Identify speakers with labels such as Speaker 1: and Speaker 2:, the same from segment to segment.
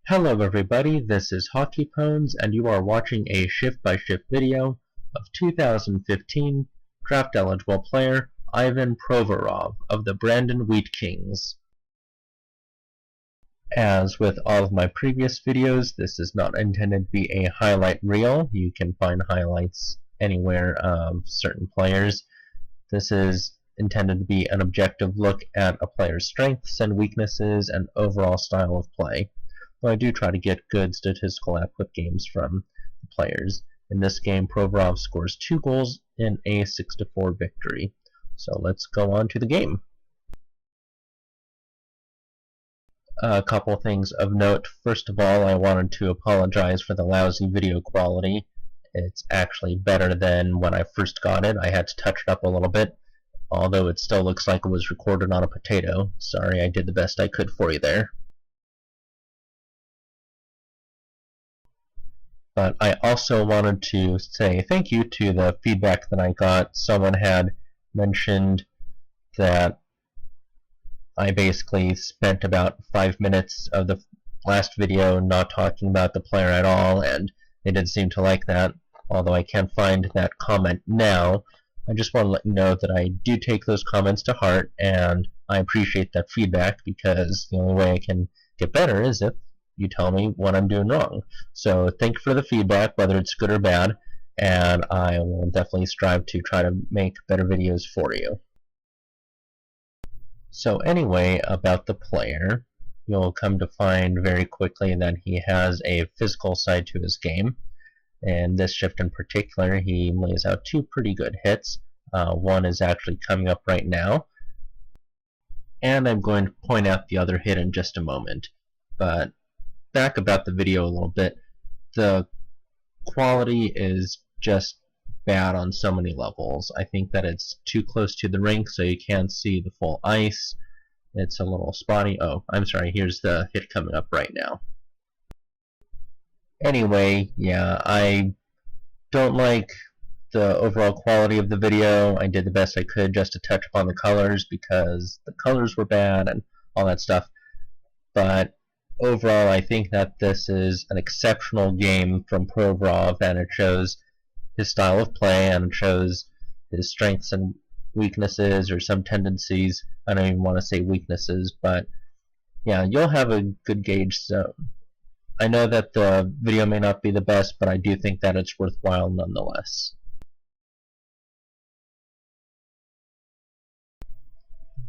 Speaker 1: Hello everybody, this is HockeyPones and you are watching a shift-by-shift video of 2015 draft-eligible player Ivan Provorov of the Brandon Wheat Kings. As with all of my previous videos, this is not intended to be a highlight reel. You can find highlights anywhere of certain players. This is intended to be an objective look at a player's strengths and weaknesses and overall style of play. Though I do try to get good statistical output games from the players. In this game, Provorov scores 2 goals in a 6-4 victory. So let's go on to the game. A couple things of note. First of all, I wanted to apologize for the lousy video quality. It's actually better than when I first got it. I had to touch it up a little bit, although it still looks like it was recorded on a potato. Sorry, I did the best I could for you there. But I also wanted to say thank you to the feedback that I got. Someone had mentioned that I basically spent about 5 minutes of the last video not talking about the player at all, and they didn't seem to like that. Although I can't find that comment now, I just want to let you know that I do take those comments to heart, and I appreciate that feedback, because the only way I can get better is if you tell me what I'm doing wrong. So thank you for the feedback, whether it's good or bad, and I will definitely strive to try to make better videos for you. So anyway, about the player, you'll come to find very quickly that he has a physical side to his game. In this shift in particular, he lays out 2 pretty good hits. One is actually coming up right now, and I'm going to point out the other hit in just a moment. But back about the video a little bit, the quality is just bad on so many levels. I think that it's too close to the rink so you can't see the full ice. It's a little spotty. Oh, I'm sorry, here's the hit coming up right now. Anyway, yeah, I don't like the overall quality of the video. I did the best I could just to touch upon the colors because the colors were bad and all that stuff. But overall, I think that this is an exceptional game from Provorov, and it shows his style of play, and it shows his strengths and weaknesses, or some tendencies. I don't even want to say weaknesses, but yeah, you'll have a good gauge. So I know that the video may not be the best, but I do think that it's worthwhile nonetheless.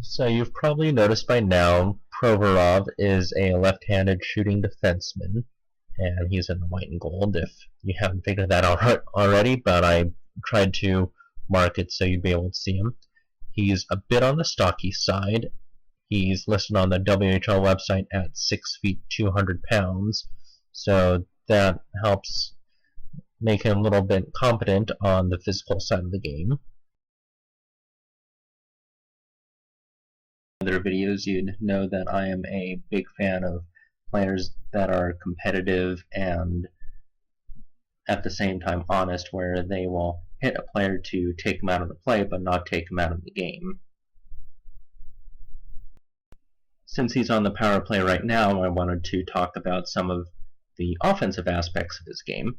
Speaker 1: So you've probably noticed by now, Provorov is a left-handed shooting defenseman, and he's in the white and gold if you haven't figured that out already, but I tried to mark it so you'd be able to see him. He's a bit on the stocky side. He's listed on the WHL website at 6 feet 200 pounds, so that helps make him a little bit competent on the physical side of the game. Other videos, you'd know that I am a big fan of players that are competitive and at the same time honest, where they will hit a player to take him out of the play but not take him out of the game. Since he's on the power play right now, I wanted to talk about some of the offensive aspects of his game.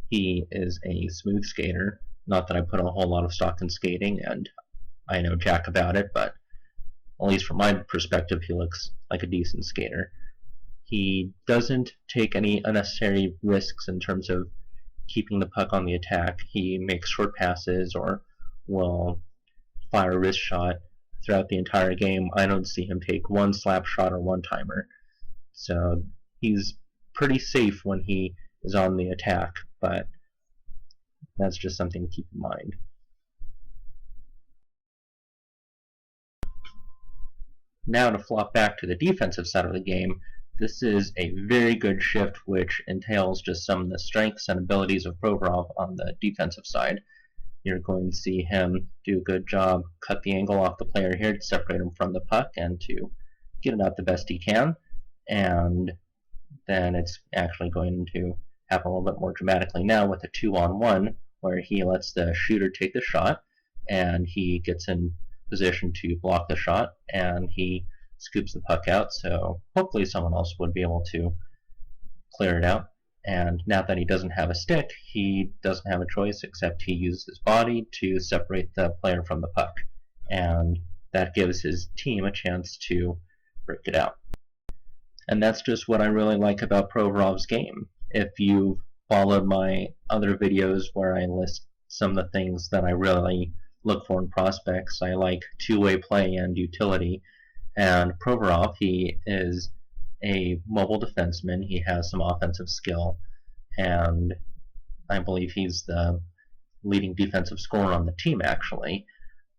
Speaker 1: He is a smooth skater. Not that I put a whole lot of stock in skating, and I know jack about it, but at least from my perspective, he looks like a decent skater. He doesn't take any unnecessary risks in terms of keeping the puck on the attack. He makes short passes or will fire a wrist shot throughout the entire game. I don't see him take one slap shot or one-timer. So he's pretty safe when he is on the attack, but that's just something to keep in mind. Now to flop back to the defensive side of the game, this is a very good shift which entails just some of the strengths and abilities of Provorov on the defensive side. You're going to see him do a good job, cut the angle off the player here to separate him from the puck and to get it out the best he can. And then it's actually going to happen a little bit more dramatically now with a 2-on-1, where he lets the shooter take the shot and he gets in position to block the shot, and he scoops the puck out, so hopefully someone else would be able to clear it out. And now that he doesn't have a stick, he doesn't have a choice except he uses his body to separate the player from the puck. And that gives his team a chance to break it out. And that's just what I really like about Provorov's game. If you've followed my other videos where I list some of the things that I really look for in prospects, I like two-way play and utility. And Provorov, he is a mobile defenseman. He has some offensive skill, and I believe he's the leading defensive scorer on the team, actually.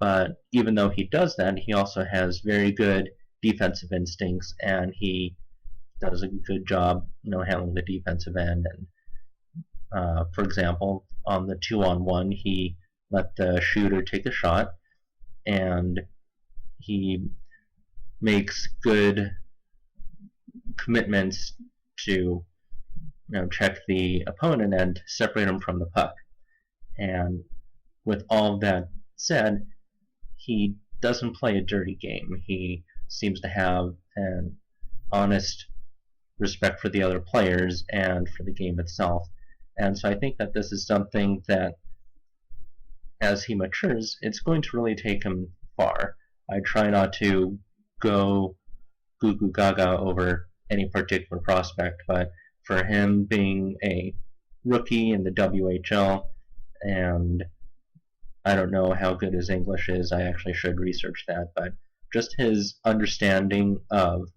Speaker 1: But even though he does that, he also has very good defensive instincts, and he does a good job, handling the defensive end. And for example, on the 2-on-1, he let the shooter take a shot, and he makes good commitments to check the opponent and separate him from the puck. And with all of that said, he doesn't play a dirty game. He seems to have an honest respect for the other players and for the game itself. And so I think that this is something that, as he matures, it's going to really take him far. I try not to go goo goo gaga over any particular prospect, but for him being a rookie in the WHL, and I don't know how good his English is, I actually should research that, but just his understanding of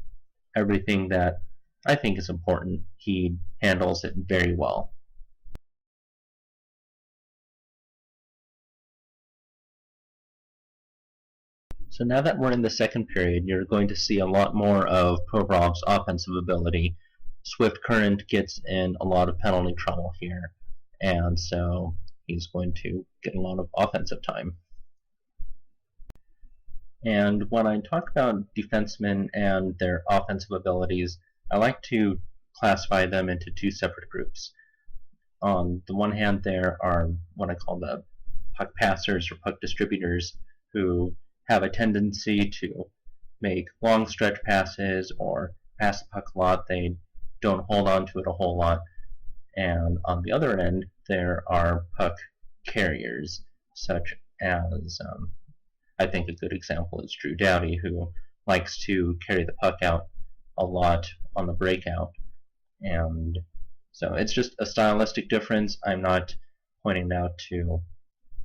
Speaker 1: everything that I think is important, he handles it very well. So now that we're in the second period, you're going to see a lot more of Provorov's offensive ability. Swift Current gets in a lot of penalty trouble here, and so he's going to get a lot of offensive time. And when I talk about defensemen and their offensive abilities, I like to classify them into two separate groups. On the one hand, there are what I call the puck passers or puck distributors, who have a tendency to make long stretch passes or pass the puck a lot. They don't hold on to it a whole lot. And on the other end, there are puck carriers, such as I think a good example is Drew Doughty, who likes to carry the puck out a lot on the breakout. And so it's just a stylistic difference. I'm not pointing out to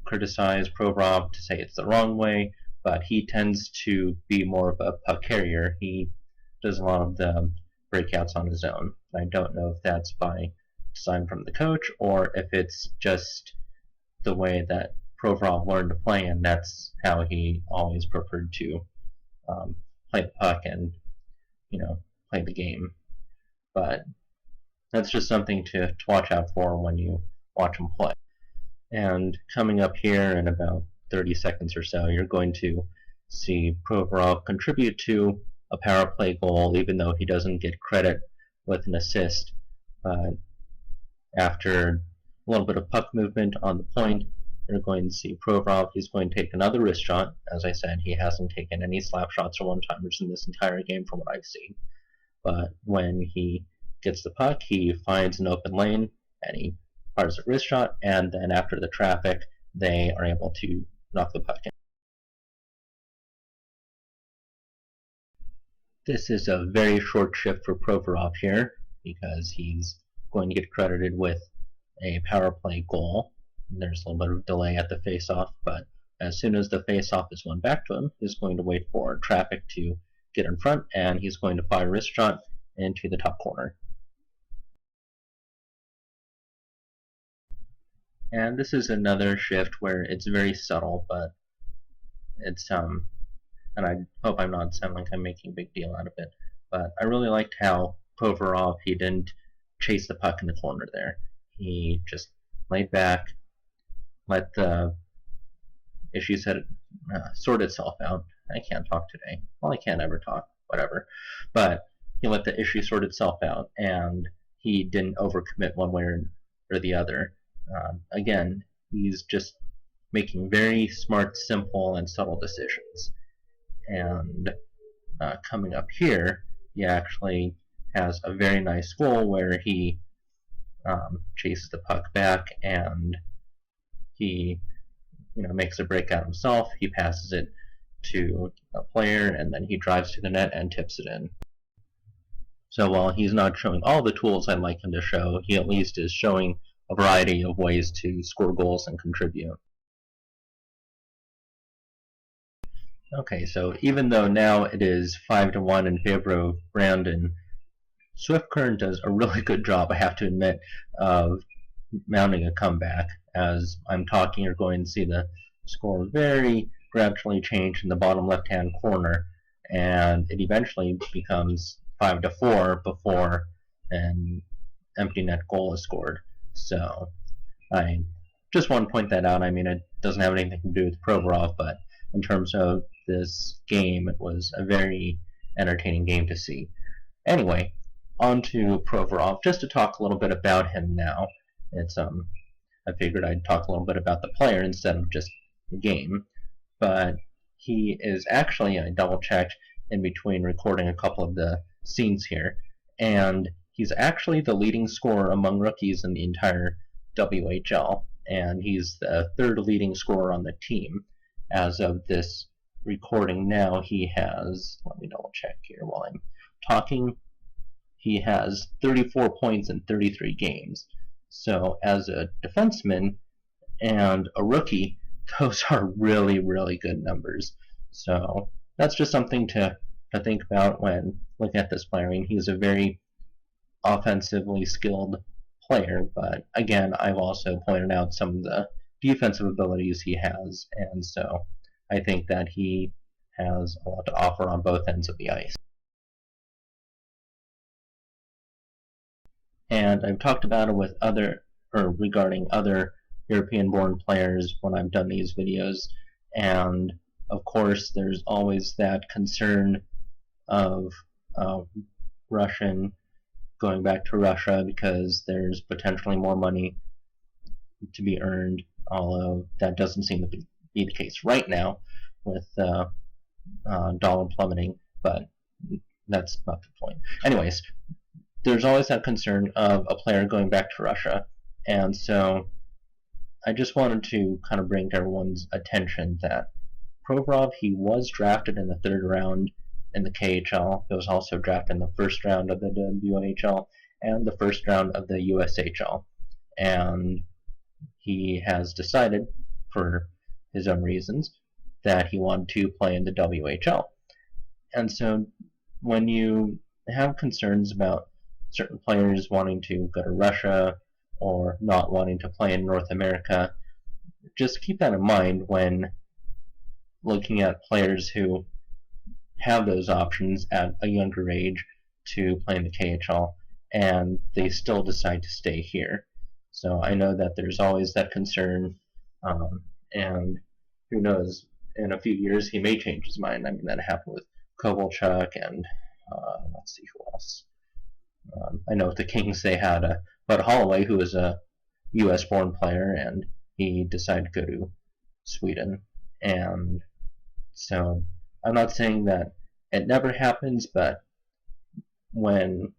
Speaker 1: criticize Provorov to say it's the wrong way, but he tends to be more of a puck carrier. He does a lot of the breakouts on his own. I don't know if that's by design from the coach or if it's just the way that Provorov learned to play, and that's how he always preferred to play the puck and play the game. But that's just something to watch out for when you watch him play. And coming up here in about 30 seconds or so, you're going to see Provorov contribute to a power play goal, even though he doesn't get credit with an assist. But after a little bit of puck movement on the point, you're going to see Provorov. He's going to take another wrist shot. As I said, he hasn't taken any slap shots or one-timers in this entire game from what I've seen. But when he gets the puck, he finds an open lane, and he fires a wrist shot, and then after the traffic, they are able to knock the puck in. This is a very short shift for Provorov here, because he's going to get credited with a power play goal. There's a little bit of delay at the face-off, but as soon as the face-off is won back to him, he's going to wait for traffic to get in front, and he's going to fire a wrist shot into the top corner. And this is another shift where it's very subtle, but it's and I hope I'm not sounding like I'm making a big deal out of it, but I really liked how Provorov, he didn't chase the puck in the corner there. He just laid back, let the issue sort itself out. I can't talk today. Well, I can't ever talk, whatever. But he let the issue sort itself out, and he didn't overcommit one way or the other. Again, he's just making very smart, simple, and subtle decisions. And coming up here, he actually has a very nice goal where he chases the puck back and he makes a break out himself. He passes it to a player and then he drives to the net and tips it in. So while he's not showing all the tools I'd like him to show, he at least is showing a variety of ways to score goals and contribute. Okay, so even though now it is 5-1 in favor of Brandon, Swift Current does a really good job, I have to admit, of mounting a comeback. As I'm talking, you're going to see the score very gradually change in the bottom left-hand corner, and it eventually becomes 5-4 before an empty net goal is scored. So I just want to point that out. I mean, it doesn't have anything to do with Provorov, but in terms of this game, it was a very entertaining game to see. Anyway, on to Provorov, just to talk a little bit about him now. It's I figured I'd talk a little bit about the player instead of just the game, but he is actually, I double-checked in between recording a couple of the scenes here, and he's actually the leading scorer among rookies in the entire WHL, and he's the third leading scorer on the team. As of this recording now, he has, let me double-check here while I'm talking, he has 34 points in 33 games. So as a defenseman and a rookie, those are really, really good numbers. So that's just something to think about when looking at this player. I mean, he's a very offensively skilled player, but again, I've also pointed out some of the defensive abilities he has, and so I think that he has a lot to offer on both ends of the ice. And I've talked about it with regarding other European-born players when I've done these videos, and of course there's always that concern of Russian going back to Russia because there's potentially more money to be earned, although that doesn't seem to be the case right now with dollar plummeting, but that's not the point. Anyways, there's always that concern of a player going back to Russia, and so I just wanted to kind of bring to everyone's attention that Provorov, he was drafted in the third round in the KHL. He was also drafted in the first round of the WHL and the first round of the USHL, and he has decided, for his own reasons, that he wanted to play in the WHL. And so when you have concerns about certain players wanting to go to Russia or not wanting to play in North America, just keep that in mind when looking at players who have those options at a younger age to play in the KHL and they still decide to stay here. So I know that there's always that concern, and who knows, in a few years he may change his mind. I mean, that happened with Kovalchuk and let's see who else. I know with the Kings they had Bud Holloway, who was a U.S.-born player, and he decided to go to Sweden. And so I'm not saying that it never happens, but when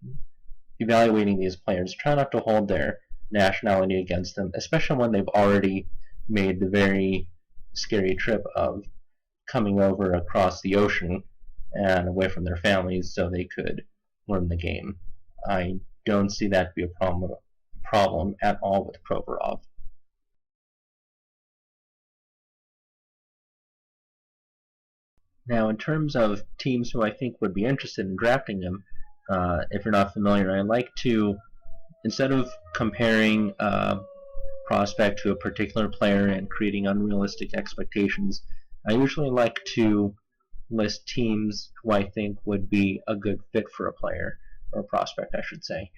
Speaker 1: evaluating these players, try not to hold their nationality against them, especially when they've already made the very scary trip of coming over across the ocean and away from their families so they could learn the game. I don't see that to be a problem at all with Provorov. Now, in terms of teams who I think would be interested in drafting him, if you're not familiar, I like to, instead of comparing a prospect to a particular player and creating unrealistic expectations, I usually like to list teams who I think would be a good fit for a player, or a prospect, I should say.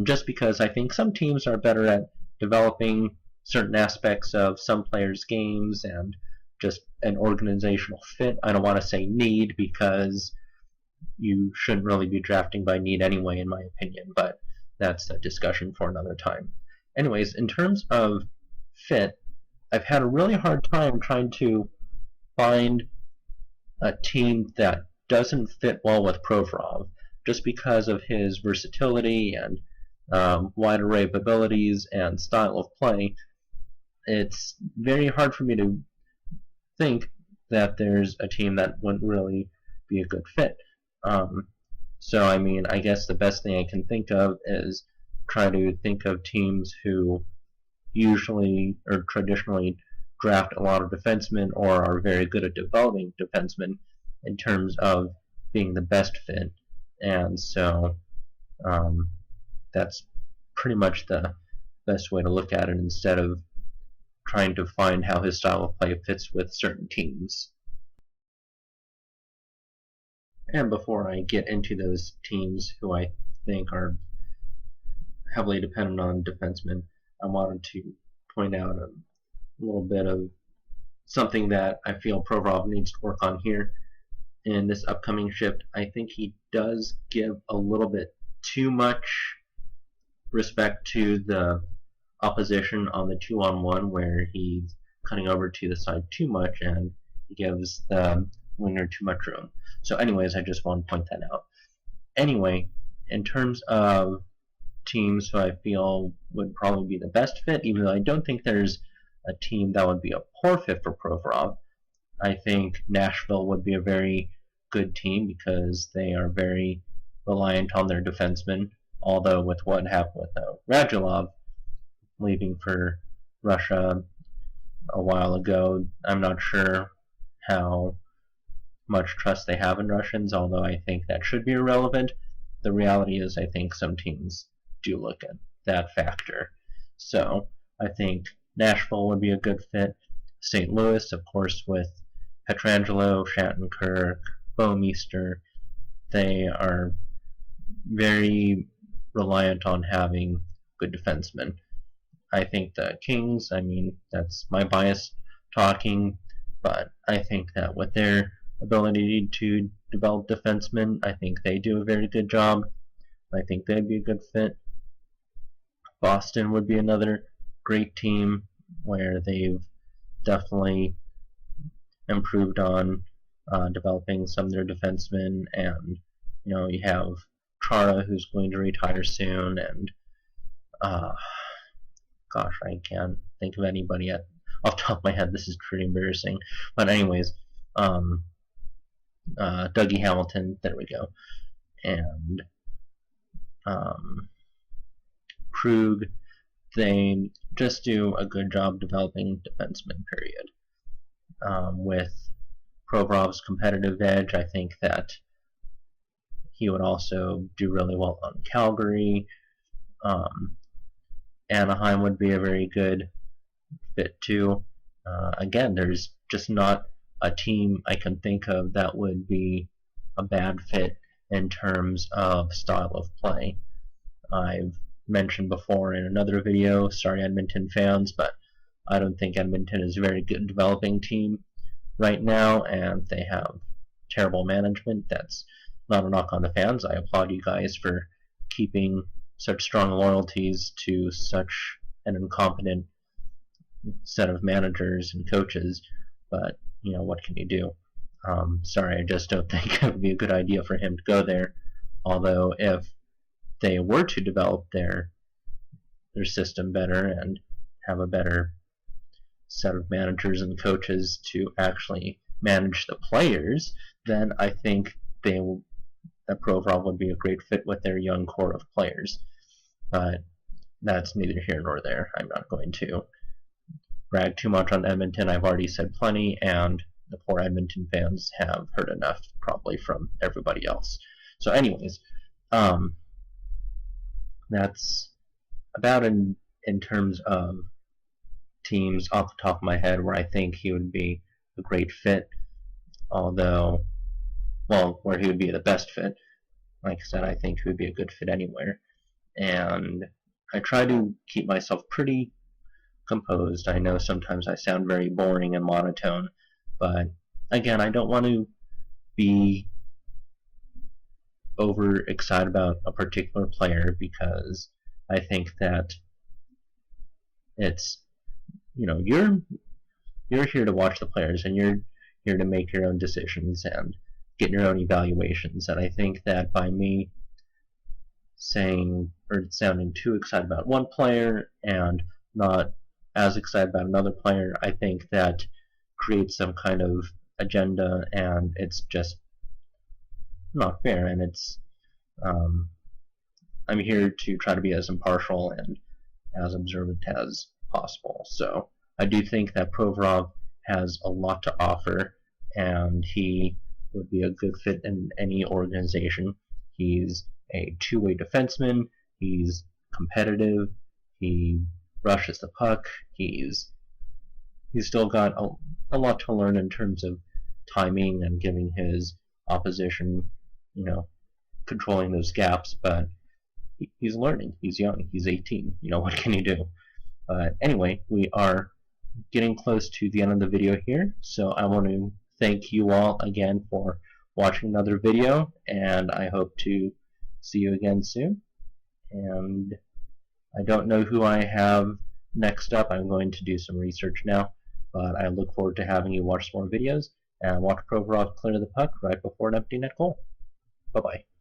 Speaker 1: Just because I think some teams are better at developing certain aspects of some players' games and just an organizational fit. I don't want to say need because you shouldn't really be drafting by need anyway, in my opinion, but that's a discussion for another time. Anyways, in terms of fit, I've had a really hard time trying to find a team that doesn't fit well with Provorov, just because of his versatility and wide array of abilities and style of play, it's very hard for me to think that there's a team that wouldn't really be a good fit. So, I mean, I guess the best thing I can think of is try to think of teams who usually or traditionally draft a lot of defensemen or are very good at developing defensemen in terms of being the best fit. And so that's pretty much the best way to look at it instead of trying to find how his style of play fits with certain teams. And before I get into those teams who I think are heavily dependent on defensemen, I wanted to point out a little bit of something that I feel Provorov needs to work on here in this upcoming shift. I think he does give a little bit too much respect to the opposition on the 2-on-1, where he's cutting over to the side too much and he gives the winger too much room. So anyways, I just want to point that out. Anyway, in terms of teams who I feel would probably be the best fit, even though I don't think there's a team that would be a poor fit for Provorov, I think Nashville would be a very good team because they are very reliant on their defensemen, although with what happened with Radulov leaving for Russia a while ago, I'm not sure how much trust they have in Russians, although I think that should be irrelevant. The reality is I think some teams do look at that factor. So I think Nashville would be a good fit. St. Louis, of course, with Pietrangelo, Shattenkirk, Bouwmeester, they are very reliant on having good defensemen. I think the Kings, I mean, that's my bias talking, but I think that with their ability to develop defensemen, I think they do a very good job. I think they'd be a good fit. Boston would be another great team where they've definitely improved on developing some of their defensemen, and you have Chara, who's going to retire soon, and gosh, I can't think of anybody off the top of my head. This is pretty embarrassing, but anyways, Dougie Hamilton, there we go, and Krug. They just do a good job developing defensemen, period. With Provorov's competitive edge, I think that he would also do really well on Calgary. Anaheim would be a very good fit too. Again, there's just not a team I can think of that would be a bad fit in terms of style of play. I've mentioned before in another video, sorry Edmonton fans, but I don't think Edmonton is a very good developing team right now, and they have terrible management. That's not a knock on the fans. I applaud you guys for keeping such strong loyalties to such an incompetent set of managers and coaches, but what can you do? Sorry, I just don't think it would be a good idea for him to go there. Although if they were to develop their system better and have a better set of managers and coaches to actually manage the players, then I think that Provorov would be a great fit with their young core of players. But that's neither here nor there. I'm not going to brag too much on Edmonton. I've already said plenty, and the poor Edmonton fans have heard enough probably from everybody else. So anyways, that's about in terms of teams off the top of my head where I think he would be a great fit, although, well, where he would be the best fit. Like I said, I think he would be a good fit anywhere. And I try to keep myself pretty composed. I know sometimes I sound very boring and monotone, but again, I don't want to be over excited about a particular player, because I think that it's you're here to watch the players, and you're here to make your own decisions and get your own evaluations. And I think that by me saying or sounding too excited about one player and not as excited about another player, I think that creates some kind of agenda, and it's just not fair. And um, I'm here to try to be as impartial and as observant as possible. So I do think that Provorov has a lot to offer, and he would be a good fit in any organization. He's a two-way defenseman. He's competitive. He rushes the puck. He's still got a lot to learn in terms of timing and giving his opposition, controlling those gaps. But he's learning. He's young. He's 18. What can you do? But anyway, we are getting close to the end of the video here, so I want to thank you all again for watching another video, and I hope to see you again soon. And I don't know who I have next up. I'm going to do some research now, but I look forward to having you watch some more videos and watch Provorov clear the puck right before an empty net goal. Bye-bye.